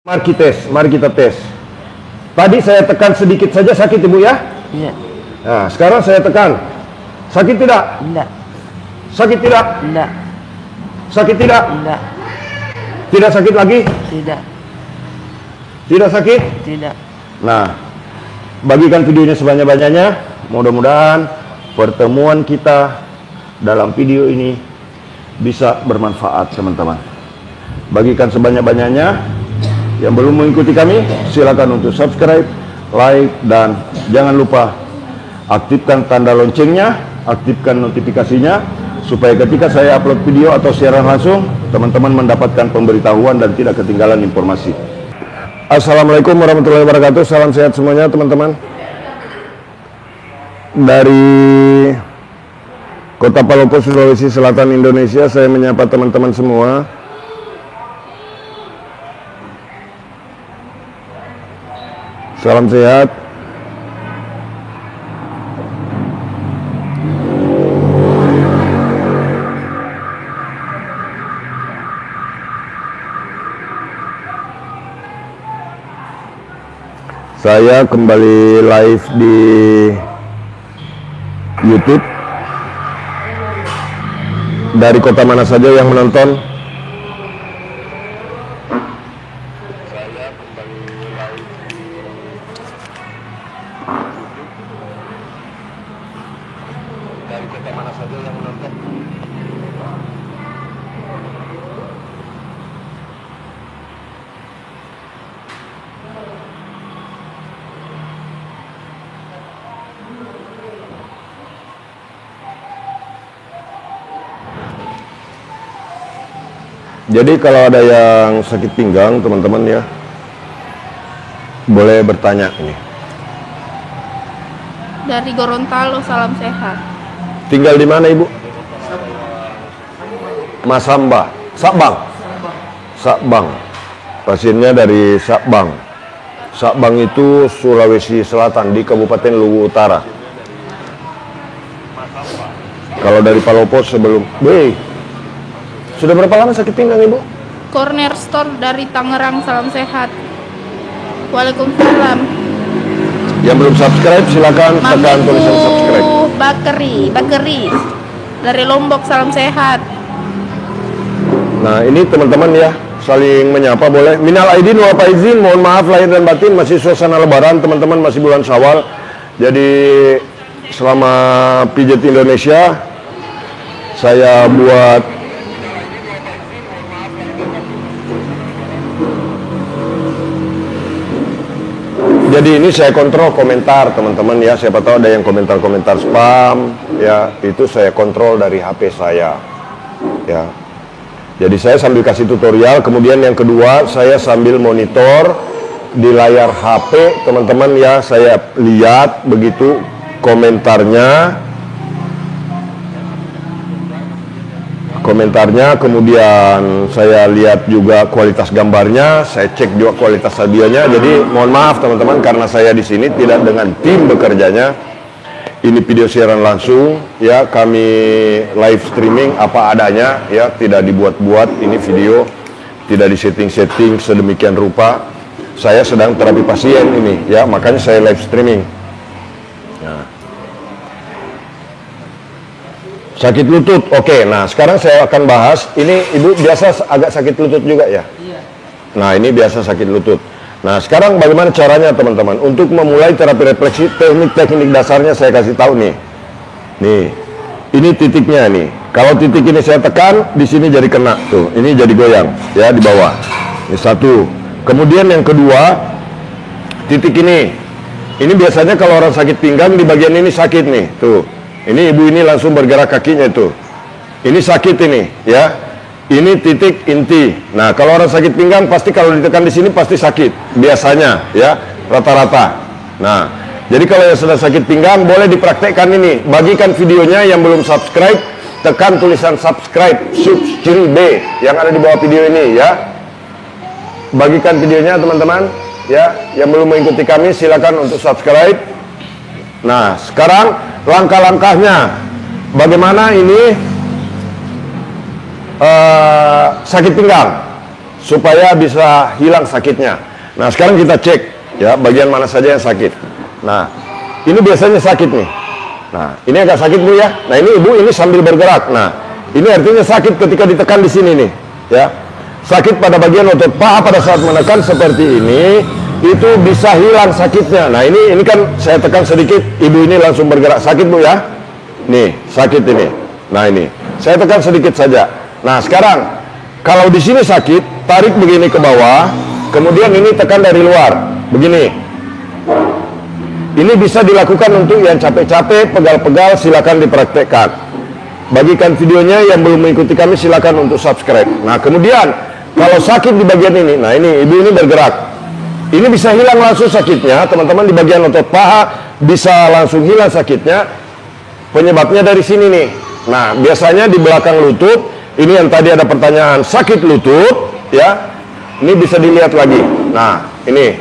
Mari kita tes. Tadi saya tekan sedikit saja sakit Ibu ya? Iya. Nah, sekarang saya tekan. Sakit tidak? Enggak. Sakit tidak? Enggak. Sakit tidak? Enggak. Tidak sakit lagi? Tidak. Tidak sakit? Tidak. Nah, bagikan videonya sebanyak-banyaknya. Mudah-mudahan pertemuan kita dalam video ini bisa bermanfaat, teman-teman. Bagikan sebanyak-banyaknya. Yang belum mengikuti kami, silakan untuk subscribe, like, dan jangan lupa aktifkan tanda loncengnya, aktifkan notifikasinya, supaya ketika saya upload video atau siaran langsung, teman-teman mendapatkan pemberitahuan dan tidak ketinggalan informasi. Assalamualaikum warahmatullahi wabarakatuh. Salam sehat semuanya, teman-teman. Dari Kota Palopo, Sulawesi Selatan, Indonesia, saya menyapa teman-teman semua. Salam sehat. Saya kembali live di YouTube. Dari kota mana saja yang menonton? Dari kota mana saja yang menonton? Jadi kalau ada yang sakit pinggang, teman-teman ya, boleh bertanya ini. Dari Gorontalo, salam sehat. Tinggal di mana Ibu? Masamba, Sabang. Sabang. Pasiennya dari Sabang. Sabang itu Sulawesi Selatan di Kabupaten Luwu Utara. Kalau dari Palopo sebelum, sudah berapa lama sakit pinggang Ibu? Corner Store dari Tangerang, salam sehat. Waalaikumsalam. Yang belum subscribe silakan tekan tulisan subscribe. Bakeri dari Lombok, salam sehat. Nah ini teman-teman ya, saling menyapa boleh. Minal aidin wal faizin, mohon maaf lahir dan batin, masih suasana lebaran teman-teman, masih bulan Syawal. Jadi selama Pijat Indonesia saya buat jadi ini saya kontrol komentar teman-teman ya, siapa tahu ada yang komentar-komentar spam ya, itu saya kontrol dari HP saya ya. Jadi saya sambil kasih tutorial, kemudian yang kedua saya sambil monitor di layar HP teman-teman ya, saya lihat begitu komentarnya, kemudian saya lihat juga kualitas gambarnya, saya cek juga kualitas audionya. Jadi mohon maaf teman-teman karena saya di sini tidak dengan tim bekerjanya. Ini video siaran langsung ya, kami live streaming apa adanya ya, tidak dibuat-buat. Ini video tidak disetting-setting sedemikian rupa. Saya sedang terapi pasien ini ya, makanya saya live streaming. Nah. Sakit lutut, oke. Nah sekarang saya akan bahas, ini Ibu biasa agak sakit lutut juga ya? Iya. Nah ini biasa sakit lutut. Nah sekarang bagaimana caranya teman-teman? Untuk memulai terapi refleksi, teknik-teknik dasarnya saya kasih tahu nih. Nih, ini titiknya nih. Kalau titik ini saya tekan, di sini jadi kena tuh. Ini jadi goyang ya di bawah. Ini satu. Kemudian yang kedua, titik ini. Ini biasanya kalau orang sakit pinggang di bagian ini sakit nih, tuh. Ini ibu ini langsung bergerak kakinya itu. Ini sakit ini, ya. Ini titik inti. Nah, kalau orang sakit pinggang pasti kalau ditekan di sini pasti sakit. Biasanya, ya, rata-rata. Nah, jadi kalau yang sudah sakit pinggang boleh dipraktekkan ini. Bagikan videonya, yang belum subscribe, tekan tulisan subscribe, ciri B yang ada di bawah video ini, ya. Bagikan videonya teman-teman, ya. Yang belum mengikuti kami silakan untuk subscribe. Nah, sekarang langkah-langkahnya bagaimana ini sakit pinggang. supaya bisa hilang sakitnya. Nah, sekarang kita cek ya bagian mana saja yang sakit. Nah, ini biasanya sakit nih. Nah, ini agak sakit Bu ya. Nah, ini Ibu ini sambil bergerak. Nah, ini artinya sakit ketika ditekan di sini nih, ya. Sakit pada bagian otot paha pada saat menekan seperti ini, itu bisa hilang sakitnya. Nah, ini kan saya tekan sedikit, Ibu ini langsung bergerak. Sakit Bu ya? Nih, sakit ini. Nah, ini. Saya tekan sedikit saja. Nah, sekarang kalau di sini sakit, tarik begini ke bawah, kemudian ini tekan dari luar. Begini. Ini bisa dilakukan untuk yang capek-capek, pegal-pegal, silakan dipraktekkan. Bagikan videonya, yang belum mengikuti kami silakan untuk subscribe. Nah, kemudian kalau sakit di bagian ini, nah ini Ibu ini bergerak. Ini bisa hilang langsung sakitnya, teman-teman, di bagian otot paha bisa langsung hilang sakitnya. Penyebabnya dari sini nih. Nah, biasanya di belakang lutut, ini yang tadi ada pertanyaan sakit lutut, ya. Ini bisa dilihat lagi. Nah, ini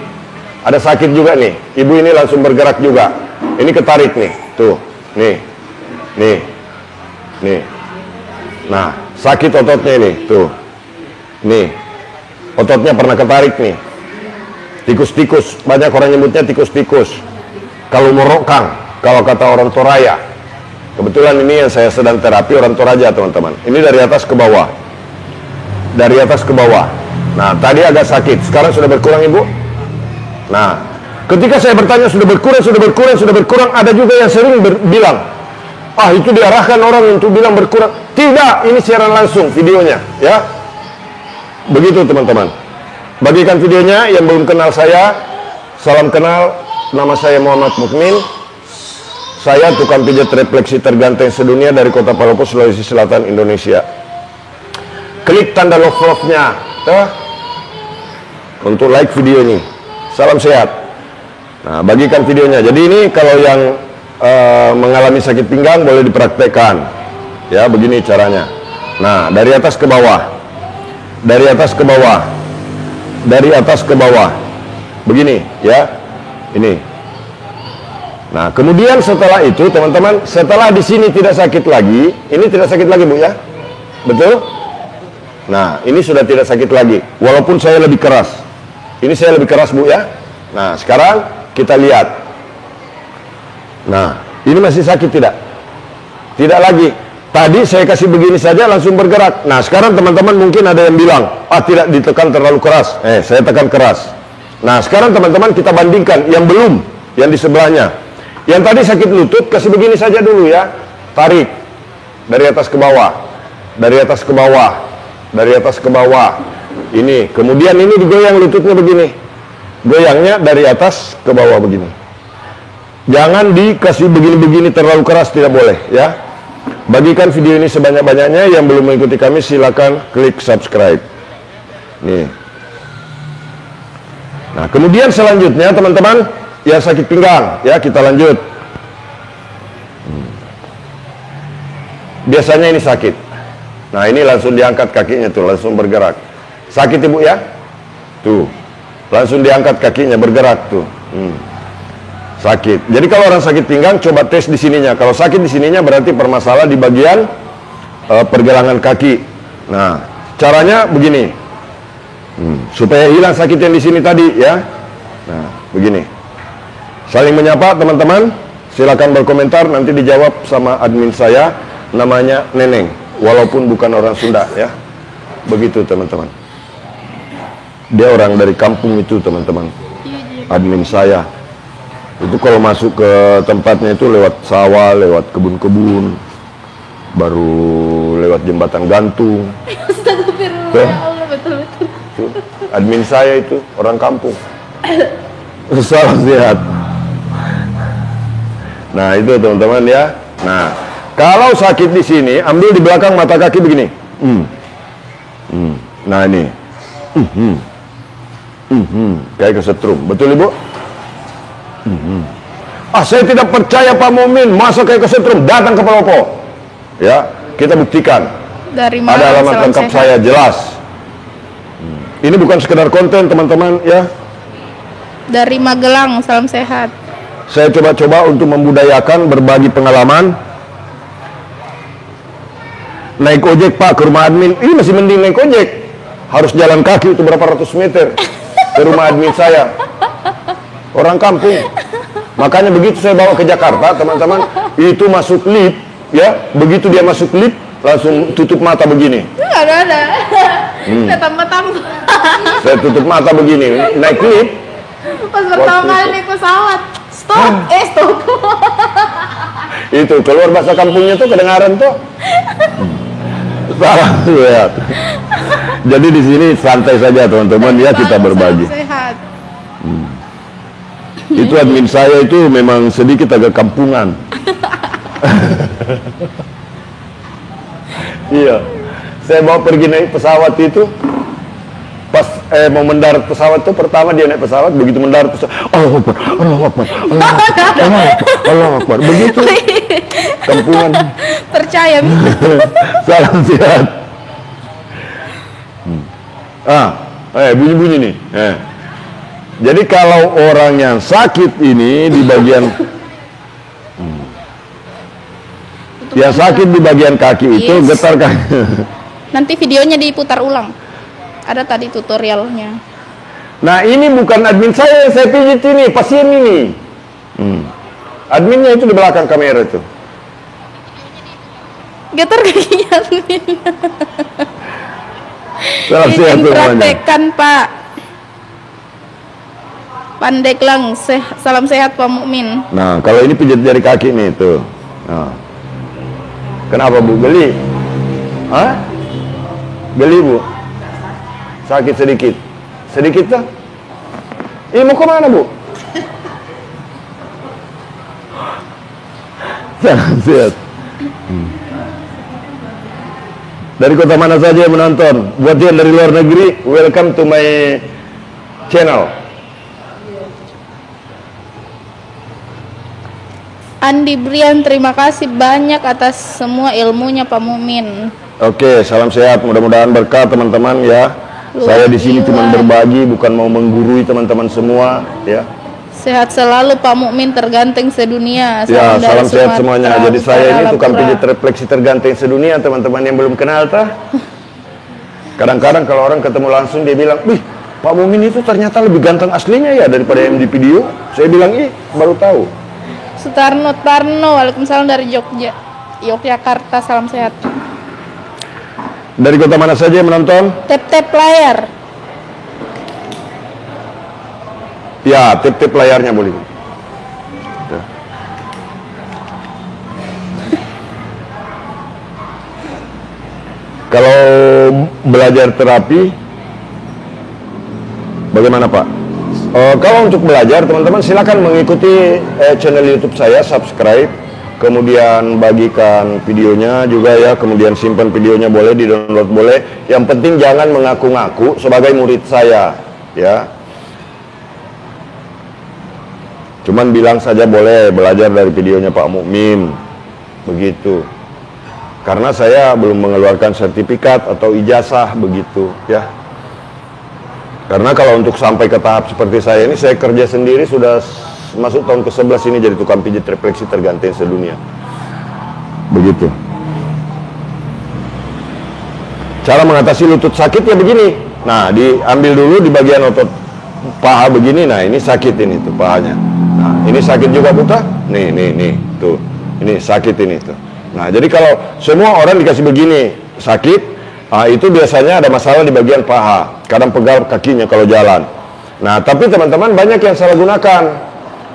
ada sakit juga nih. Ibu ini langsung bergerak juga. Ini ketarik nih. Tuh. Nih. Nih. Nih. Nah, sakit ototnya ini. Tuh. Nih. Ototnya pernah ketarik nih. Tikus-tikus. Banyak orang nyebutnya tikus-tikus. Kalau morokang. Kalau kata orang Toraja. Kebetulan ini yang saya sedang terapi orang Toraja, teman-teman. Ini dari atas ke bawah. Dari atas ke bawah. Nah, tadi agak sakit. Sekarang sudah berkurang, Ibu? Nah, ketika saya bertanya sudah berkurang, ada juga yang sering bilang, ah itu diarahkan orang untuk bilang berkurang. Tidak, ini siaran langsung videonya, ya. Begitu teman-teman. Bagikan videonya, yang belum kenal saya, salam kenal, nama saya Muhammad Mukmin. Saya tukang pijat refleksi terganteng sedunia dari Kota Palopo, Sulawesi Selatan, Indonesia. Klik tanda love-nya, ya, untuk like video ini. Salam sehat. Nah, bagikan videonya. Jadi ini kalau yang mengalami sakit pinggang boleh dipraktekkan. Ya, begini caranya. Nah, dari atas ke bawah. Dari atas ke bawah. Dari atas ke bawah. Begini, ya. Ini. Nah, kemudian setelah itu, teman-teman, setelah di sini tidak sakit lagi, ini tidak sakit lagi, Bu ya. Betul? Nah, ini sudah tidak sakit lagi. Walaupun saya lebih keras. Ini saya lebih keras, Bu ya. Nah, sekarang kita lihat. Nah, ini masih sakit tidak? Tidak lagi. Tadi saya kasih begini saja langsung bergerak. Nah, sekarang teman-teman mungkin ada yang bilang, ah tidak ditekan terlalu keras. Saya tekan keras. Nah, sekarang teman-teman kita bandingkan yang belum, yang di sebelahnya. Yang tadi sakit lutut, kasih begini saja dulu ya. Tarik. Dari atas ke bawah. Dari atas ke bawah. Dari atas ke bawah. Ini, kemudian ini digoyang lututnya begini. Goyangnya dari atas ke bawah begini. Jangan dikasih begini-begini terlalu keras, tidak boleh ya. Bagikan video ini sebanyak-banyaknya. Yang belum mengikuti kami silakan klik subscribe. Nih. Nah, kemudian selanjutnya teman-teman yang sakit pinggang ya, kita lanjut. Biasanya ini sakit. Nah, ini langsung diangkat kakinya tuh, langsung bergerak. Sakit Ibu ya? Tuh. Langsung diangkat kakinya, bergerak tuh. Sakit. Jadi kalau orang sakit pinggang, coba tes di sininya. Kalau sakit di sininya berarti permasalahan di bagian pergelangan kaki. Nah, caranya begini. Supaya hilang sakit yang di sini tadi ya. Nah, begini. Saling menyapa teman-teman. Silakan berkomentar, nanti dijawab sama admin saya. Namanya Neneng. Walaupun bukan orang Sunda ya. Begitu teman-teman. Dia orang dari kampung itu teman-teman. Admin saya. Itu kalau masuk ke tempatnya itu lewat sawah, lewat kebun-kebun, baru lewat jembatan gantung. Astagfirullah, ya Allah, betul-betul. Admin saya itu orang kampung. Salam sehat. Nah, itu teman-teman ya. Nah, kalau sakit di sini, ambil di belakang mata kaki begini. Nah, ini. Kayak kesetrum. Betul Ibu? Ah, saya tidak percaya Pak Mumin, masa kayak kesetrum, datang ke Palopo. Ya, kita buktikan. Dari mana? Ada alamat lengkap saya, jelas. Ini bukan sekedar konten teman-teman ya. Dari Magelang, salam sehat. Saya coba-coba untuk membudayakan, berbagi pengalaman. Naik ojek Pak ke rumah admin, ini masih mending naik ojek. harus jalan kaki itu berapa ratus meter ke rumah admin saya. Orang kampung. Makanya begitu saya bawa ke Jakarta, teman-teman, itu masuk lift, ya, begitu dia masuk lift, langsung tutup mata begini. Ada. Saya tambah-tambah. Saya tutup mata begini, naik lift. Pas pertama kali naik pesawat, stop. Itu keluar bahasa kampungnya tuh kedengaran tuh. Salah lihat. Jadi di sini santai saja teman-teman, ya kita berbagi. Salam sehat. Itu admin saya itu memang sedikit agak kampungan. Iya, saya bawa pergi naik pesawat itu, pas mau mendarat pesawat itu pertama dia naik pesawat, begitu mendarat pesawat, Allahu Akbar, Allahu Akbar, Allahu Akbar, Allahu Akbar, begitu kampungan. Percaya. Salam sehat. Bunyi-bunyi nih. Jadi kalau orang yang sakit ini di bagian yang sakit di bagian kaki itu getar kaki. Nanti videonya diputar ulang. Ada tadi tutorialnya. Nah ini bukan admin saya yang saya pijit ini, pasien ini. Adminnya itu di belakang kamera itu. Getar kakinya admin. Salam sehat semuanya. Praktekkan Pak. Pandeglang, salam sehat Pak Mukmin. Nah kalau ini pijat jari kaki nih tuh. Nah. Kenapa Bu? Geli? Hah? Geli Bu? Sakit sedikit? Sedikit tuh? Mau kemana Bu? Salam sehat. Dari kota mana saja yang menonton? Buat yang dari luar negeri, welcome to my channel. Andi Brian, terima kasih banyak atas semua ilmunya Pak Mukmin. Oke, salam sehat, mudah-mudahan berkah teman-teman ya. Saya di sini cuma berbagi, bukan mau menggurui teman-teman semua ya. Sehat selalu Pak Mukmin, terganteng sedunia. Ya, dari salam sehat Sumatera semuanya. Jadi saya ini tukang Lampura. pijat refleksi terganteng sedunia, teman-teman yang belum kenal tah. Kadang-kadang kalau orang ketemu langsung dia bilang, "Wih, Pak Mukmin itu ternyata lebih ganteng aslinya ya daripada yang di video." Saya bilang, "Ih, baru tahu." Sutarno Tarno, waalaikumsalam dari Yogyakarta, salam sehat. Dari kota mana saja yang menonton? Tap-tap layar. Ya, tip-tip layarnya boleh. Kalau belajar terapi, bagaimana Pak? Kalau untuk belajar, teman-teman silakan mengikuti channel YouTube saya, subscribe, kemudian bagikan videonya juga ya, kemudian simpan videonya boleh, di-download boleh. Yang penting jangan mengaku-ngaku sebagai murid saya, ya. Cuman bilang saja boleh belajar dari videonya Pak Mukmin, begitu. Karena saya belum mengeluarkan sertifikat atau ijazah, begitu, ya. Karena kalau untuk sampai ke tahap seperti saya ini, saya kerja sendiri sudah masuk tahun ke-11 ini jadi tukang pijat refleksi terganteng sedunia. Begitu. Cara mengatasi lutut sakit ya begini. Nah, diambil dulu di bagian otot paha begini. Nah, ini sakit ini tuh pahanya. Nah, ini sakit juga Buta. Nih, tuh. Ini sakit ini tuh. Nah, jadi kalau semua orang dikasih begini sakit, itu biasanya ada masalah di bagian paha. Kadang pegal kakinya kalau jalan. Nah, tapi teman-teman banyak yang salah gunakan.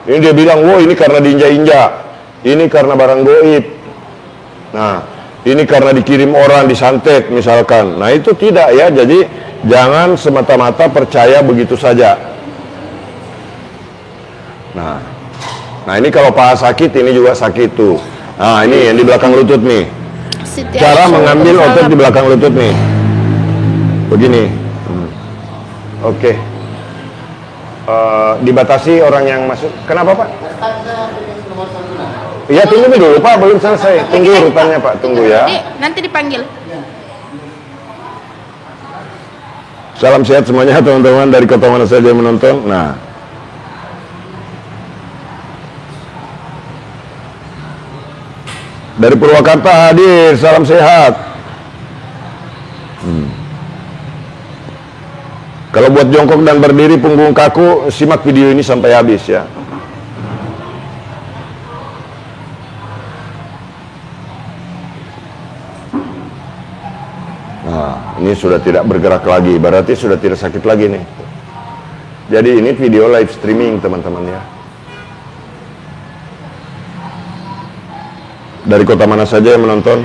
Ini dia bilang, "Wow, ini karena diinjak-injak. Ini karena barang goib. Nah, ini karena dikirim orang, disantet misalkan." Nah, itu tidak ya. Jadi jangan semata-mata percaya begitu saja. Nah, ini kalau paha sakit, ini juga sakit tuh. Nah, ini yang di belakang lutut nih. Cara mengambil otot di belakang lutut nih. Begini. Oke. Dibatasi orang yang masuk. Kenapa Pak? Iya, tunggu dulu Pak, belum selesai. Tunggu urutannya Pak, tunggu ya. Nanti dipanggil. Salam sehat semuanya teman-teman dari kota mana saja yang menonton. Nah, dari Purwakarta hadir, salam sehat. Kalau buat jongkok dan berdiri punggung kaku, simak video ini sampai habis ya. Nah, ini sudah tidak bergerak lagi, berarti sudah tidak sakit lagi nih. Jadi ini video live streaming teman-teman ya. Dari kota mana saja yang menonton?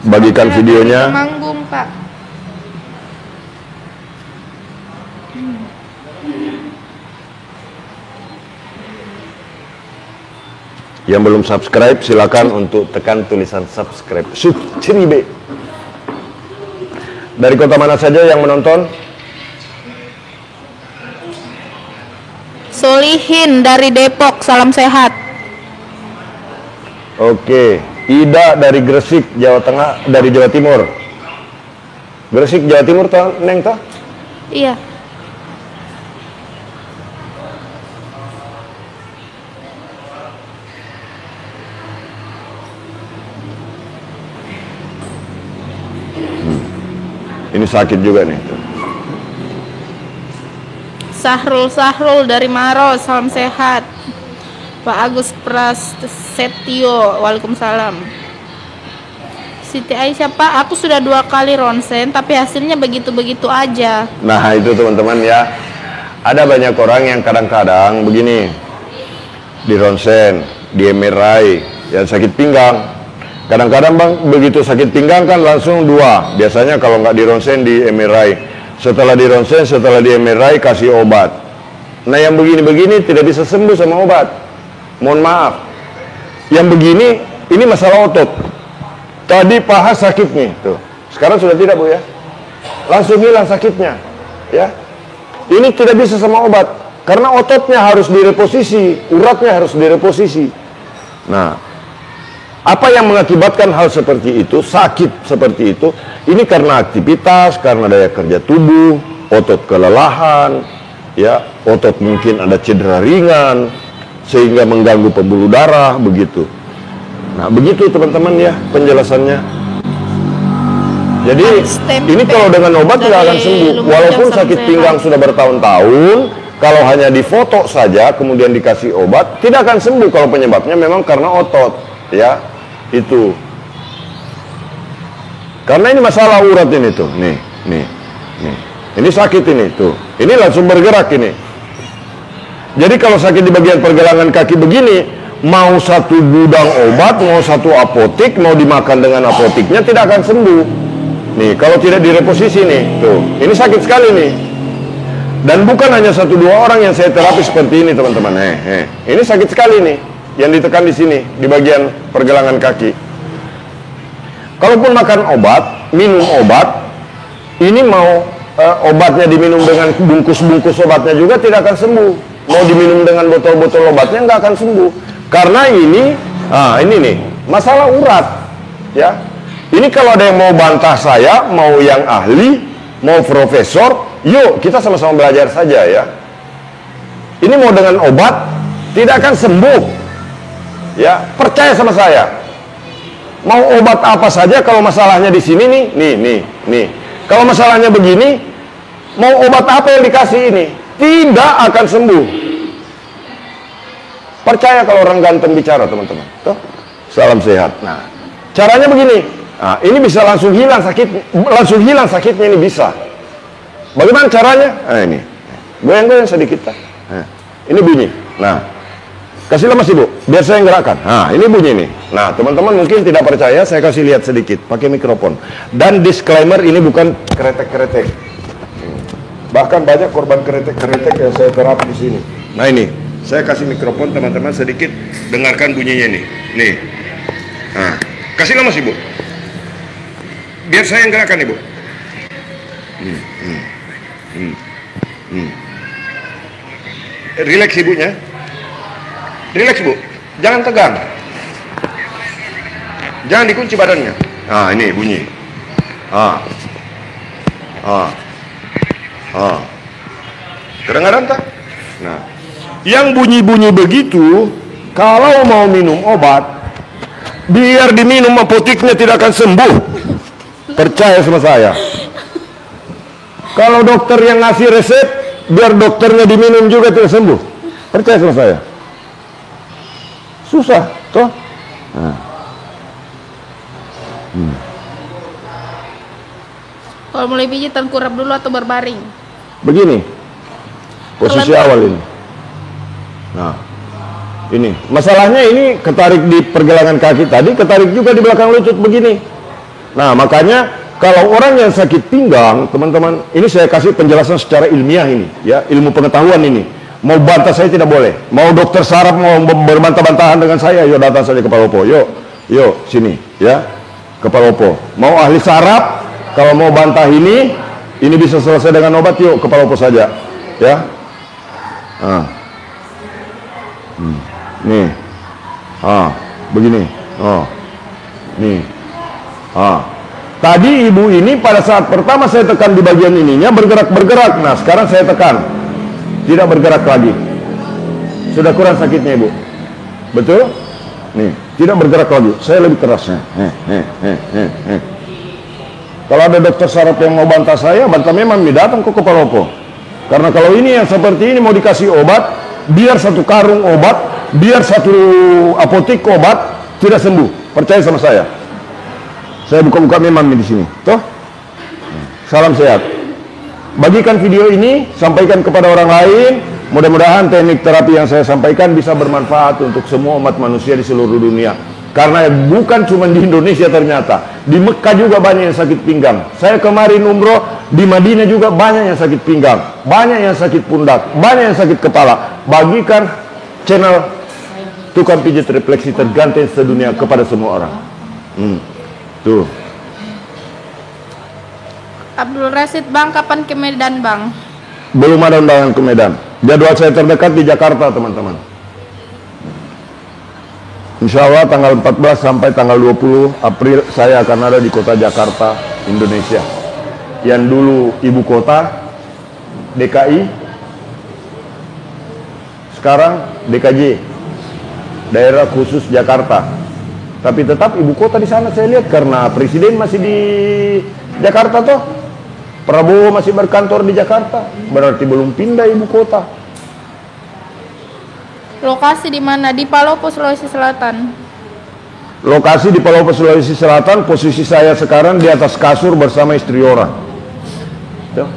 Bagikan videonya. Manggung, Pak. Yang belum subscribe silakan untuk tekan tulisan subscribe. Subscribe. Dari kota mana saja yang menonton? Solihin dari Depok, salam sehat. Oke, Ida dari Gresik, Jawa Tengah, dari Jawa Timur. Gresik, Jawa Timur toh, Neng toh? Iya. Ini sakit juga nih. Sahrul dari Maros, salam sehat. Pak Agus Prasetyo, waalaikumsalam. Siti Aisyah, Pak, aku sudah 2 kali ronsen, tapi hasilnya begitu-begitu aja. Nah itu teman-teman ya, ada banyak orang yang kadang-kadang begini, di ronsen, di MRI, yang sakit pinggang. Kadang-kadang bang, begitu sakit pinggang kan langsung 2. Biasanya kalau nggak di ronsen, di MRI. Setelah di ronsen, setelah di MRI, kasih obat. Nah yang begini-begini tidak bisa sembuh sama obat. Mohon maaf. Yang begini, ini masalah otot. Tadi paha sakit nih, tuh. Sekarang sudah tidak Bu ya. Langsung hilang sakitnya, ya. Ini tidak bisa sama obat, karena ototnya harus direposisi, uratnya harus direposisi. Nah, apa yang mengakibatkan hal seperti itu, sakit seperti itu, ini karena aktivitas, karena daya kerja tubuh, otot kelelahan, ya, otot mungkin ada cedera ringan, sehingga mengganggu pembuluh darah, begitu. Nah, begitu teman-teman ya penjelasannya. Jadi, ini kalau dengan obat tidak akan sembuh. Walaupun sakit pinggang sudah bertahun-tahun, kalau hanya difoto saja, kemudian dikasih obat, tidak akan sembuh kalau penyebabnya memang karena otot, ya. Itu karena ini masalah urat ini tuh, nih, ini sakit ini tuh, ini langsung bergerak ini. Jadi kalau sakit di bagian pergelangan kaki begini, mau satu gudang obat, mau satu apotik, mau dimakan dengan apotiknya tidak akan sembuh. Nih kalau tidak direposisi nih, tuh, ini sakit sekali nih. Dan bukan hanya 1-2 orang yang saya terapi seperti ini teman-teman. Ini sakit sekali nih. Yang ditekan di sini, di bagian pergelangan kaki. Kalaupun makan obat, minum obat, ini mau obatnya diminum dengan bungkus-bungkus obatnya juga tidak akan sembuh. Mau diminum dengan botol-botol obatnya nggak akan sembuh. Karena ini nih, masalah urat. Ya, ini kalau ada yang mau bantah saya, mau yang ahli, mau profesor, yuk kita sama-sama belajar saja ya. Ini mau dengan obat, tidak akan sembuh. Ya, percaya sama saya. Mau obat apa saja kalau masalahnya di sini nih. Kalau masalahnya begini, mau obat apa yang dikasih ini? Tidak akan sembuh. Percaya kalau orang ganteng bicara, teman-teman. Tuh, salam sehat. Nah, caranya begini. Nah, ini bisa langsung hilang sakitnya ini bisa. Bagaimana caranya? Nah, ini. Goyang-goyang sedikit. Nah, ini bunyi. Nah, kasihlah Mas Ibu, biar saya gerakkan. Nah, ini bunyi nih. Nah, teman-teman mungkin tidak percaya, saya kasih lihat sedikit, pakai mikrofon. Dan disclaimer, ini bukan kretek-kretek. Bahkan banyak korban kretek-kretek yang saya terapi di sini. Nah ini, saya kasih mikrofon teman-teman sedikit, dengarkan bunyinya nih. Nih. Nah, kasihlah Mas Ibu. Biar saya yang gerakkan Ibu. Relax ibunya. Relax Bu, jangan tegang. Jangan dikunci badannya. Nah ini bunyi. Kedengaran tak? Nah, yang bunyi-bunyi begitu, kalau mau minum obat, biar diminum apotiknya tidak akan sembuh. Percaya sama saya. Kalau dokter yang ngasih resep, biar dokternya diminum juga tidak sembuh. Percaya sama saya. Susah, toh? Nah. Kalau mulai pijit tengkurap dulu atau berbaring? Begini, posisi awal ini. Nah, ini masalahnya ini ketarik di pergelangan kaki tadi, ketarik juga di belakang lutut begini. Nah, makanya kalau orang yang sakit pinggang, teman-teman, ini saya kasih penjelasan secara ilmiah ini, ya, ilmu pengetahuan ini. Mau bantah saya tidak boleh. Mau dokter saraf mau berbantah-bantahan dengan saya, yuk datang saja ke Palopo. Yuk sini, ya, ke Palopo. Mau ahli saraf, kalau mau bantah ini bisa selesai dengan obat, yuk ke Palopo saja, ya. Nah. Nih, begini, nih, tadi ibu ini pada saat pertama saya tekan di bagian ininya bergerak, nah sekarang saya tekan, tidak bergerak lagi, sudah kurang sakitnya ibu, betul? Nih, tidak bergerak lagi, saya lebih kerasnya. Kalau ada dokter saraf yang mau bantah saya, bantah memang datang ke Palopo, karena kalau ini yang seperti ini mau dikasih obat, biar satu karung obat, biar satu apotek obat tidak sembuh. Percaya sama saya. Saya buka-buka memang di sini. Toh? Salam sehat. Bagikan video ini, sampaikan kepada orang lain. Mudah-mudahan teknik terapi yang saya sampaikan bisa bermanfaat untuk semua umat manusia di seluruh dunia. Karena bukan cuma di Indonesia ternyata, di Mekah juga banyak yang sakit pinggang. Saya kemarin umroh di Madinah juga banyak yang sakit pinggang, banyak yang sakit pundak, banyak yang sakit kepala. Bagikan channel Tukang Pijit Refleksi Terganteng sedunia kepada semua orang. Tuh. Abdul Rasid bang, kapan ke Medan bang? Belum ada undangan ke Medan. Jadwal saya terdekat di Jakarta teman-teman. Insya Allah tanggal 14 sampai tanggal 20 April saya akan ada di kota Jakarta, Indonesia. Yang dulu ibu kota DKI, sekarang DKJ, daerah khusus Jakarta. Tapi tetap ibu kota di sana saya lihat karena presiden masih di Jakarta toh. Prabowo masih berkantor di Jakarta, berarti belum pindah ibu kota. Lokasi di mana? Di Palopo, Sulawesi Selatan. Lokasi di Palopo, Sulawesi Selatan. Posisi saya sekarang di atas kasur bersama istri orang. Tuh.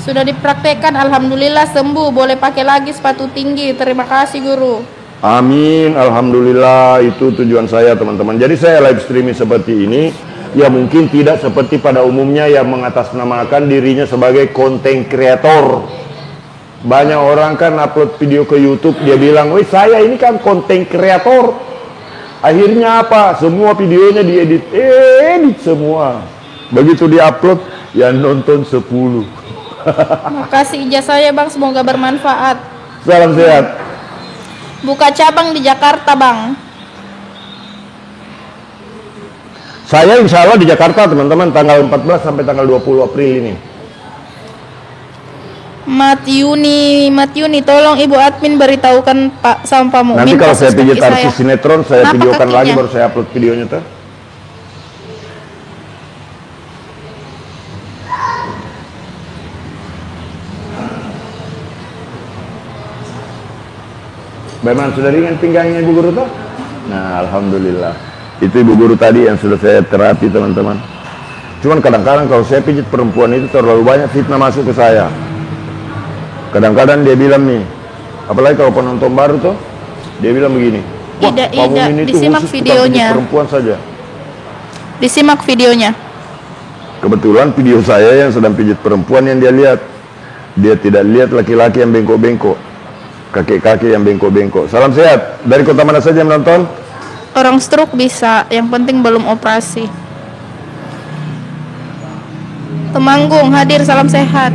Sudah dipraktekkan, alhamdulillah sembuh. Boleh pakai lagi sepatu tinggi. Terima kasih guru. Amin, alhamdulillah, itu tujuan saya teman-teman. Jadi saya live streaming seperti ini, ya mungkin tidak seperti pada umumnya yang mengatasnamakan dirinya sebagai konten kreator. Banyak orang kan upload video ke YouTube, dia bilang, wih saya ini kan konten kreator. Akhirnya apa? Semua videonya diedit, edit semua. Begitu diupload, yang nonton 10. Makasih ijazah saya bang, semoga bermanfaat. Salam sehat. Buka cabang di Jakarta bang. Saya insya Allah di Jakarta teman-teman tanggal 14 sampai tanggal 20 April ini. Matiuni, tolong ibu admin beritahukan Pak sama Pak Mukmin. Nanti kalau saya pijit artis saya. sinetron, saya Kenapa videokan kakinya? lagi baru saya upload videonya tuh. Bagaimana sudah ringan pinggangnya ibu guru tuh? Nah, alhamdulillah. Itu ibu guru tadi yang sudah saya terapi teman-teman. Cuman kadang-kadang kalau saya pijit perempuan itu terlalu banyak fitnah masuk ke saya. Kadang-kadang dia bilang nih, apalagi kalau penonton baru tuh, dia bilang begini. Wah, Ida, Pak Mumin itu disimak khusus videonya. pijit perempuan saja. Disimak videonya. Kebetulan video saya yang sedang pijit perempuan yang dia lihat. Dia tidak lihat laki-laki yang bengkok-bengkok. Kaki-kaki yang bengkok-bengkok. Salam sehat. Dari kota mana saja yang menonton? Orang stroke bisa, yang penting belum operasi. Temanggung hadir, salam sehat.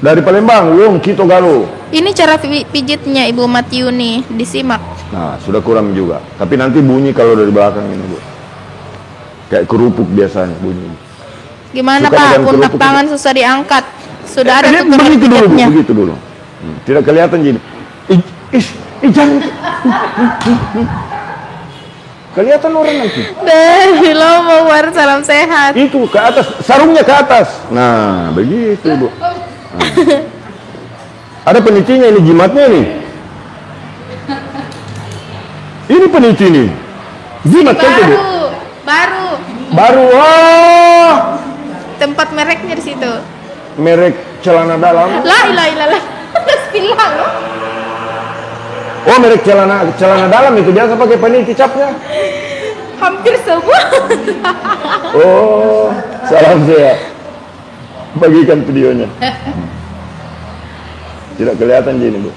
Dari Palembang, Wong Kito Galo. Ini cara pijitnya Ibu Matiuni, disimak. Nah, sudah kurang juga. Tapi nanti bunyi kalau dari belakang ini, Bu. Kayak kerupuk biasanya bunyi. Gimana Suka Pak? dengan Pundak kerupuk tangan susah diangkat. Sudah ada Lihat tutorial begitu dulu, Bu, pijitnya. begitu dulu. Tidak kelihatan gini. Jangan. Kelihatan orang nanti. Halo, Mawar, salam sehat. Itu ke atas, sarungnya ke atas. Nah, begitu Bu. Nah. Ada penitinya ini, jimatnya nih. Ini peniti nih. Jimat kan tuh, Bu? Baru. Oh. Tempat mereknya di situ. Merek celana dalam. La. Istilah loh. Oh, merek celana dalam itu biasa pakai peniti capnya. Hampir semua. Oh, salam sehat. Bagikan videonya. Tidak kelihatan gini, Bu.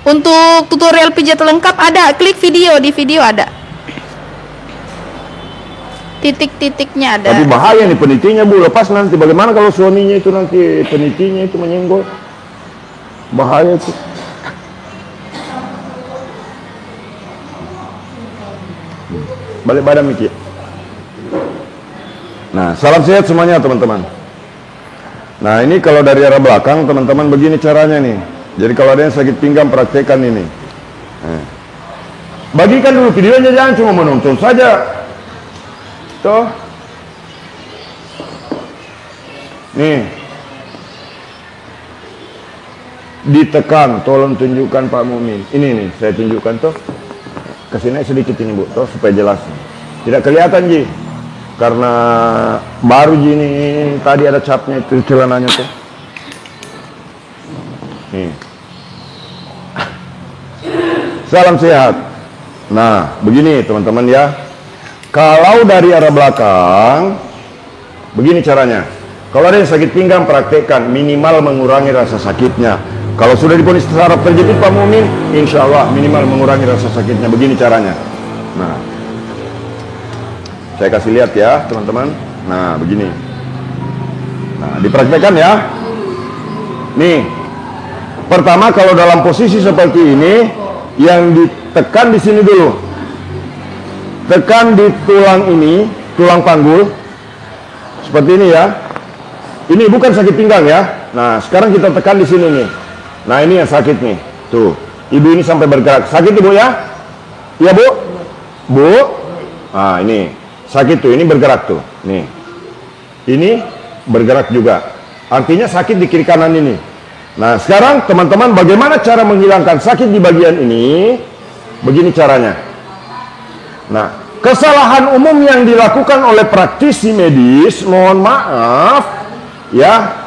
Untuk tutorial pijat lengkap ada, klik video, di video ada. Titik-titiknya ada. Tapi bahaya nih penitinya, Bu. Lepas nanti bagaimana kalau suaminya itu nanti penitinya itu menyenggol? Bahaya tuh. Balik badan Miki. Nah, salam sehat semuanya teman-teman. Nah, ini kalau dari arah belakang teman-teman begini caranya nih. Jadi kalau ada yang sakit pinggang praktekkan ini. Nah. Bagikan dulu videonya, jangan cuma menonton saja. Tuh. Nih. Ditekan, tolong tunjukkan Pak Mumin. Ini nih, saya tunjukkan tuh. Kesini sedikit ini Bu, tuh supaya jelas. Tidak kelihatan Ji. Karena baru gini tadi ada capnya itu celananya tuh. Nih. Salam sehat. Nah, begini teman-teman ya. Kalau dari arah belakang, begini caranya. Kalau ada yang sakit pinggang, praktekkan minimal mengurangi rasa sakitnya. Kalau sudah diponis saraf terjepit Pak Mumin, insya Allah minimal mengurangi rasa sakitnya. Begini caranya. Nah, saya kasih lihat ya teman-teman. Nah, begini. Nah, dipraktekkan ya. Nih, pertama kalau dalam posisi seperti ini, yang ditekan di sini dulu. Tekan di tulang ini, tulang panggul. Seperti ini ya. Ini bukan sakit pinggang ya. Nah, sekarang kita tekan di sini nih. Nah, ini yang sakit nih. Tuh, ibu ini sampai bergerak. Sakit Ibu ya? Iya Bu? Bu? Nah, ini. Sakit tuh, ini bergerak tuh. Nih. Ini bergerak juga. Artinya sakit di kiri kanan ini. Nah, sekarang teman-teman bagaimana cara menghilangkan sakit di bagian ini? Begini caranya. Nah, kesalahan umum yang dilakukan oleh praktisi medis, mohon maaf, ya.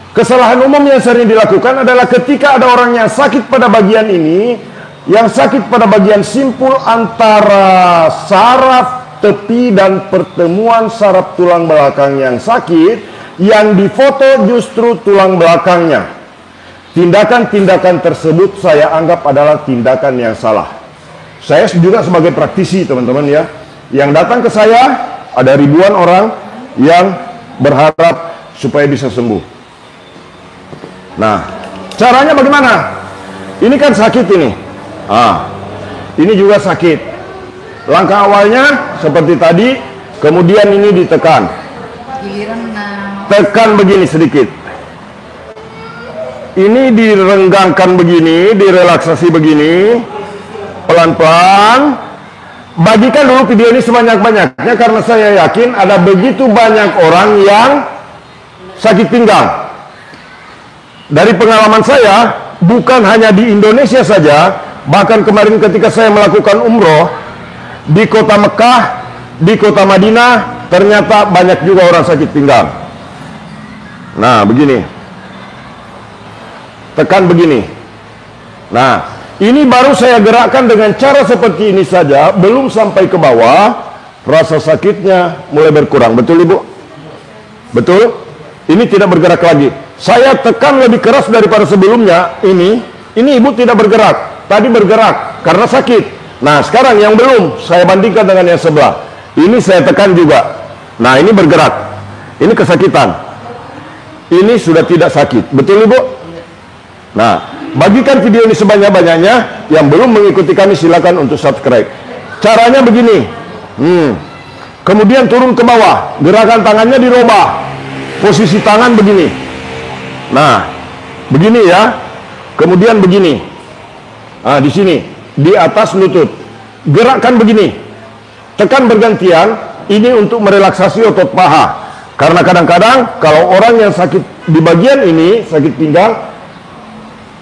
Kesalahan umum yang sering dilakukan adalah ketika ada orang yang sakit pada bagian ini, yang sakit pada bagian simpul antara saraf tepi dan pertemuan saraf tulang belakang yang sakit, yang difoto justru tulang belakangnya. Tindakan-tindakan tersebut saya anggap adalah tindakan yang salah. Saya juga sebagai praktisi teman-teman ya, yang datang ke saya ada ribuan orang yang berharap supaya bisa sembuh. Nah, caranya bagaimana? Ini kan sakit ini. Ini juga sakit. Langkah awalnya seperti tadi, kemudian ini ditekan. Tekan begini sedikit. Ini direnggangkan begini, direlaksasi begini. Pelan-pelan. Bagikan dulu video ini sebanyak-banyaknya karena saya yakin ada begitu banyak orang yang sakit pinggang. Dari pengalaman saya, bukan hanya di Indonesia saja, bahkan kemarin ketika saya melakukan umroh di kota Mekah, di kota Madinah, ternyata banyak juga orang sakit pinggang. Nah, begini. Tekan begini. Nah, ini baru saya gerakkan dengan cara seperti ini saja, belum sampai ke bawah, rasa sakitnya mulai berkurang. Betul Ibu? Betul? Ini tidak bergerak lagi. Saya tekan lebih keras daripada sebelumnya. Ini Ibu tidak bergerak. Tadi bergerak karena sakit. Nah, sekarang yang belum saya bandingkan dengan yang sebelah. Ini saya tekan juga. Nah, ini bergerak. Ini kesakitan. Ini sudah tidak sakit. Betul Ibu? Nah, bagikan video ini sebanyak-banyaknya. Yang belum mengikuti kami silakan untuk subscribe. Caranya begini. Kemudian turun ke bawah. Gerakan tangannya dirubah. Posisi tangan begini. Nah, begini ya. Kemudian begini. Nah, di sini, di atas lutut. gerakkan begini, tekan bergantian. Ini untuk merelaksasi otot paha. Karena kadang-kadang kalau orang yang sakit di bagian ini, sakit pinggang,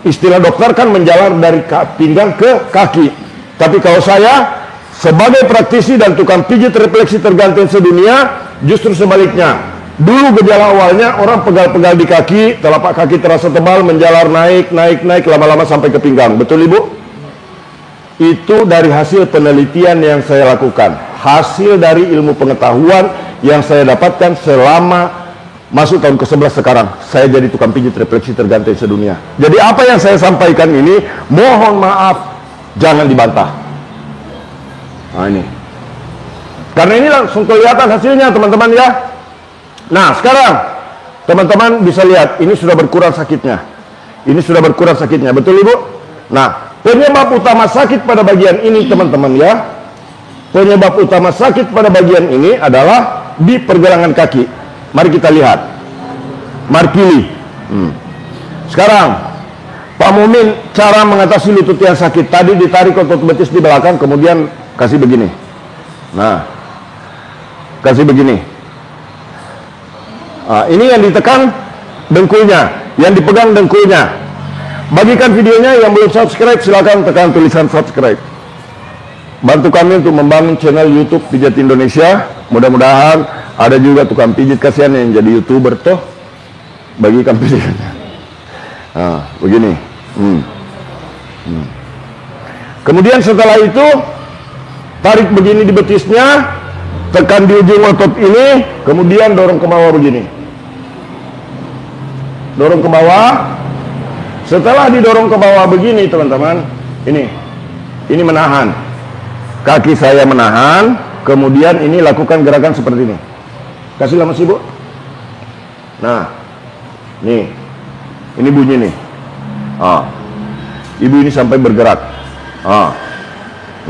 istilah dokter kan menjalar dari pinggang ke kaki. Tapi kalau saya sebagai praktisi dan tukang pijit refleksi tergantung sedunia, justru sebaliknya. Dulu gejala awalnya orang pegal-pegal di kaki, telapak kaki terasa tebal, menjalar naik, lama-lama sampai ke pinggang. Betul Ibu? Itu dari hasil penelitian yang saya lakukan, hasil dari ilmu pengetahuan yang saya dapatkan selama masuk tahun ke-11 sekarang. Saya jadi tukang pijit refleksi tergantung sedunia. Jadi apa yang saya sampaikan ini, mohon maaf, jangan dibantah. Nah ini, karena ini langsung kelihatan hasilnya teman-teman ya. Nah sekarang teman-teman bisa lihat, ini sudah berkurang sakitnya. Ini sudah berkurang sakitnya, betul Ibu? Nah, penyebab utama sakit pada bagian ini teman-teman ya, penyebab utama sakit pada bagian ini adalah di pergelangan kaki. Mari kita lihat. Mari pilih. Sekarang Pak Mumin, cara mengatasi lutut yang sakit. Tadi ditarik otot betis di belakang, kemudian kasih begini. Nah, kasih begini. Nah, ini yang ditekan dengkulnya, yang dipegang dengkulnya. Bagikan videonya, yang belum subscribe silakan tekan tulisan subscribe. Bantu kami untuk membangun channel YouTube Pijat Indonesia. Mudah-mudahan ada juga tukang pijit, kasihan yang jadi YouTuber tuh. Bagikan videonya. Nah, begini. Kemudian setelah itu tarik begini di betisnya, tekan di ujung otot ini, kemudian dorong ke bawah begini. Dorong ke bawah. Setelah didorong ke bawah begini teman-teman, ini menahan. Kaki saya menahan, kemudian ini lakukan gerakan seperti ini. Kasih lama sih Bu. Nah, nih, ini bunyi nih. Ibu ini sampai bergerak.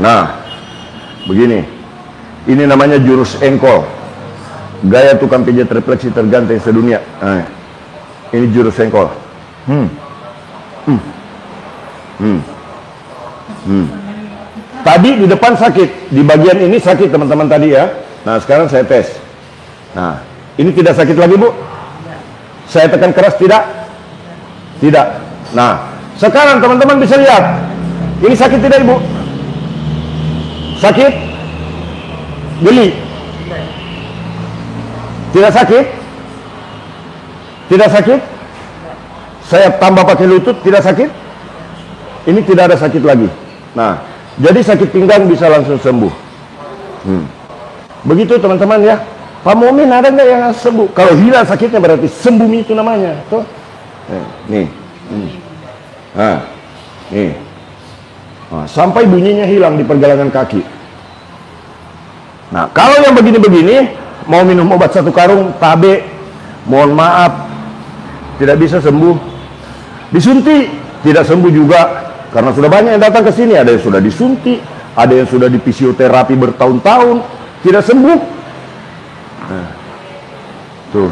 Nah, begini. Ini namanya jurus engkol. Gaya tukang pijat refleksi terganteng sedunia. Nah, ini jurus engkol. Tadi di depan sakit, di bagian ini sakit teman-teman tadi ya. Nah sekarang saya tes. Nah ini tidak sakit lagi Bu. Saya tekan keras tidak? Tidak. Nah sekarang teman-teman bisa lihat, ini sakit tidak Ibu? Sakit? Geli? Tidak sakit? Tidak sakit? Saya tambah pakai lutut, tidak sakit? Ini tidak ada sakit lagi. Nah, jadi sakit pinggang bisa langsung sembuh. Begitu teman-teman ya. Pak Mumin ada nggak yang sembuh? Kalau hilang sakitnya berarti sembuh itu namanya. Tuh. Nih. Nah, nih. Nah, sampai bunyinya hilang di pergelangan kaki. Nah, kalau yang begini-begini, mau minum obat 1 karung, tabe, mohon maaf, tidak bisa sembuh. Disuntik, tidak sembuh juga. Karena sudah banyak yang datang ke sini, ada yang sudah disuntik, ada yang sudah di fisioterapi bertahun-tahun, tidak sembuh. Nah, tuh.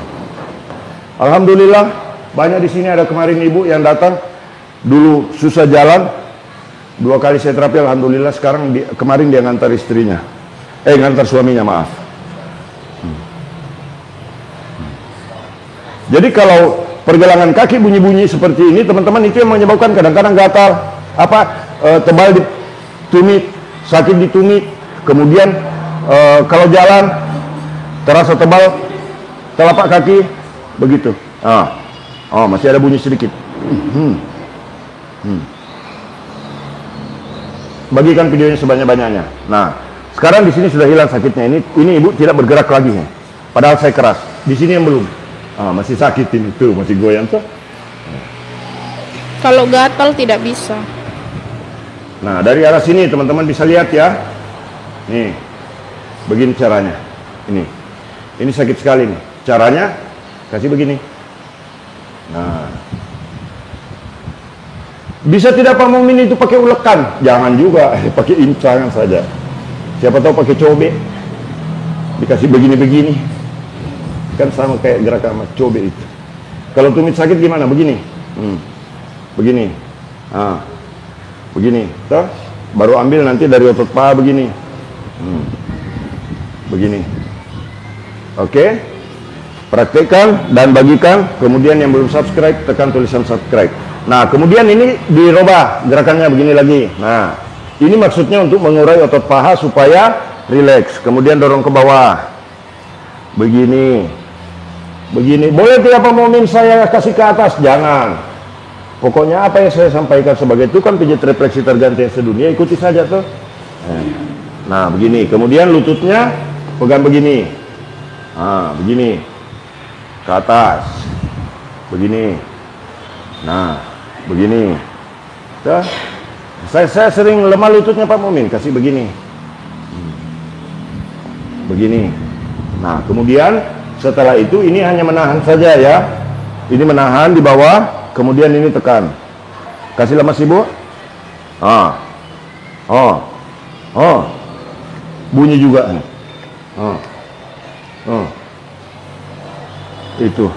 Alhamdulillah, banyak di sini. Ada kemarin ibu yang datang, dulu susah jalan, 2 kali saya terapi, alhamdulillah. Sekarang kemarin dia ngantar istrinya, ngantar suaminya, maaf. Jadi kalau pergelangan kaki bunyi-bunyi seperti ini, teman-teman, itu yang menyebabkan kadang-kadang gatal. Tebal di tumit, sakit di tumit, kemudian kalau jalan terasa tebal telapak kaki, begitu. Masih ada bunyi sedikit. Bagikan videonya sebanyak-banyaknya. Nah, sekarang di sini sudah hilang sakitnya. Ini ibu tidak bergerak lagi, padahal saya keras. Di sini yang belum. Masih sakit ini, tuh masih goyang tuh. Kalau gatal tidak bisa. Nah, dari arah sini teman-teman bisa lihat ya. Nih, begini caranya. Ini sakit sekali nih. Caranya kasih begini. Nah, bisa tidak Pak Mumin itu pakai ulekan? Jangan juga, pakai incangan saja. Siapa tahu pakai cobek, dikasih begini-begini, kan sama kayak gerakan sama cobek itu. Kalau tumit sakit gimana? Begini, begini, begini, toh. baru ambil nanti dari otot paha begini. Begini. Oke, praktekkan dan bagikan. Kemudian yang belum subscribe, tekan tulisan subscribe. Nah, kemudian ini dirubah gerakannya begini lagi. Nah, ini maksudnya untuk mengurai otot paha supaya rileks. Kemudian dorong ke bawah. Begini. Begini. Boleh tidak Pak Mumin saya kasih ke atas? Jangan. Pokoknya apa yang saya sampaikan sebagai tukang pijat refleksi terganteng sedunia, ikuti saja tuh. Nah, begini. Kemudian lututnya pegang begini. Nah, begini. Ke atas. Begini. Nah, begini. Tuh. Saya sering lemah lututnya Pak Mumin, kasih begini. Begini. Nah, kemudian setelah itu ini hanya menahan saja ya. Ini menahan di bawah, kemudian ini tekan. Kasih lemas Ibu. Bunyi juga nih. Itu.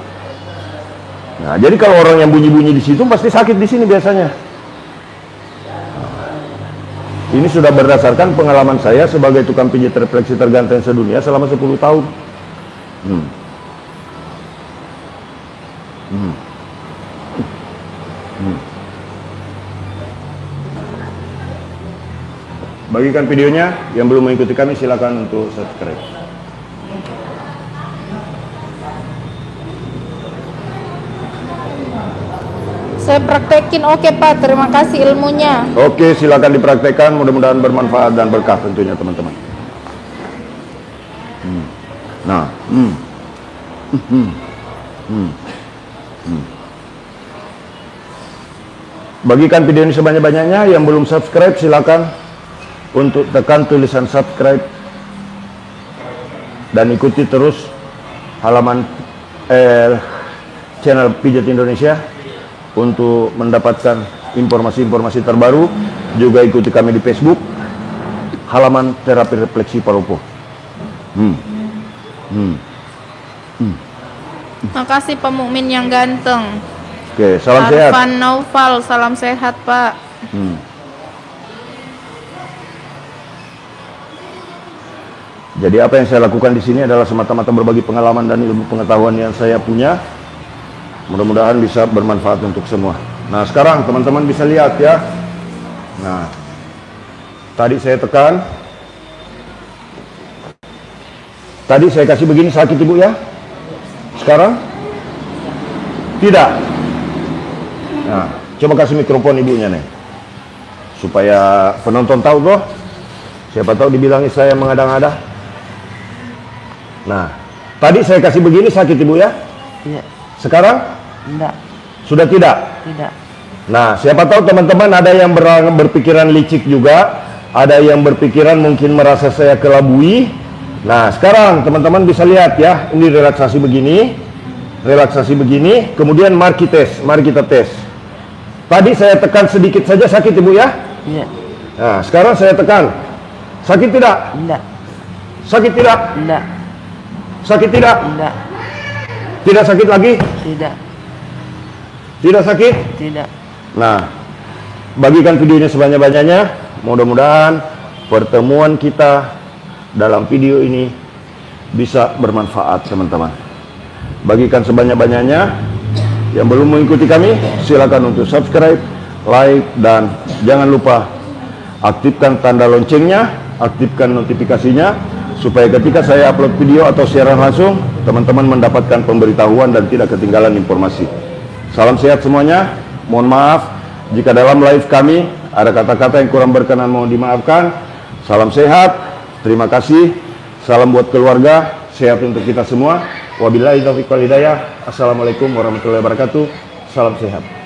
Nah, jadi kalau orang yang bunyi-bunyi di situ pasti sakit di sini biasanya. Ini sudah berdasarkan pengalaman saya sebagai tukang pijat refleksi terganteng sedunia selama 10 tahun. Bagikan videonya, yang belum mengikuti kami silakan untuk subscribe. Saya praktekin, oke Pak, terima kasih ilmunya. Oke, silakan dipraktekkan, mudah-mudahan bermanfaat dan berkah tentunya teman-teman. Nah, bagikan video ini sebanyak-banyaknya. Yang belum subscribe silakan untuk tekan tulisan subscribe dan ikuti terus halaman channel Pijat Indonesia untuk mendapatkan informasi-informasi terbaru. Juga ikuti kami di Facebook halaman terapi refleksi Palopo. Makasih Pak Mukmin yang ganteng. Oke, salam sehat. Arfan Naufal, salam sehat Pak. Jadi apa yang saya lakukan di sini adalah semata-mata berbagi pengalaman dan ilmu pengetahuan yang saya punya. Mudah-mudahan bisa bermanfaat untuk semua. Nah, sekarang teman-teman bisa lihat ya. Nah, tadi saya tekan. Tadi saya kasih begini, sakit Ibu ya. Sekarang tidak. Nah, coba kasih mikrofon ibunya nih, supaya penonton tahu toh. Siapa tahu dibilangi saya mengada-ngada. Nah, tadi saya kasih begini, sakit Ibu ya. Iya. Sekarang Tidak. sudah tidak. Tidak. Nah, siapa tahu teman-teman ada yang berpikiran licik juga, ada yang berpikiran mungkin merasa saya kelabui. Nah, sekarang teman-teman bisa lihat ya, ini relaksasi begini, kemudian mari kita tes. Tadi saya tekan sedikit saja sakit Ibu ya. Iya. Nah, sekarang saya tekan, sakit tidak? Tidak. Sakit tidak? Tidak. Sakit tidak? Tidak. Tidak sakit lagi? Tidak. Tidak sakit? Tidak. Nah, bagikan videonya sebanyak-banyaknya. Mudah-mudahan pertemuan kita dalam video ini bisa bermanfaat teman-teman. Bagikan sebanyak-banyaknya. Yang belum mengikuti kami silakan untuk subscribe, like, dan jangan lupa aktifkan tanda loncengnya, aktifkan notifikasinya, supaya ketika saya upload video atau siaran langsung teman-teman mendapatkan pemberitahuan dan tidak ketinggalan informasi. Salam sehat semuanya. Mohon maaf jika dalam live kami ada kata-kata yang kurang berkenan, mohon dimaafkan. Salam sehat, terima kasih. Salam buat keluarga, sehat untuk kita semua. Wabillahi taufiq wal hidayah. Assalamualaikum warahmatullahi wabarakatuh. Salam sehat.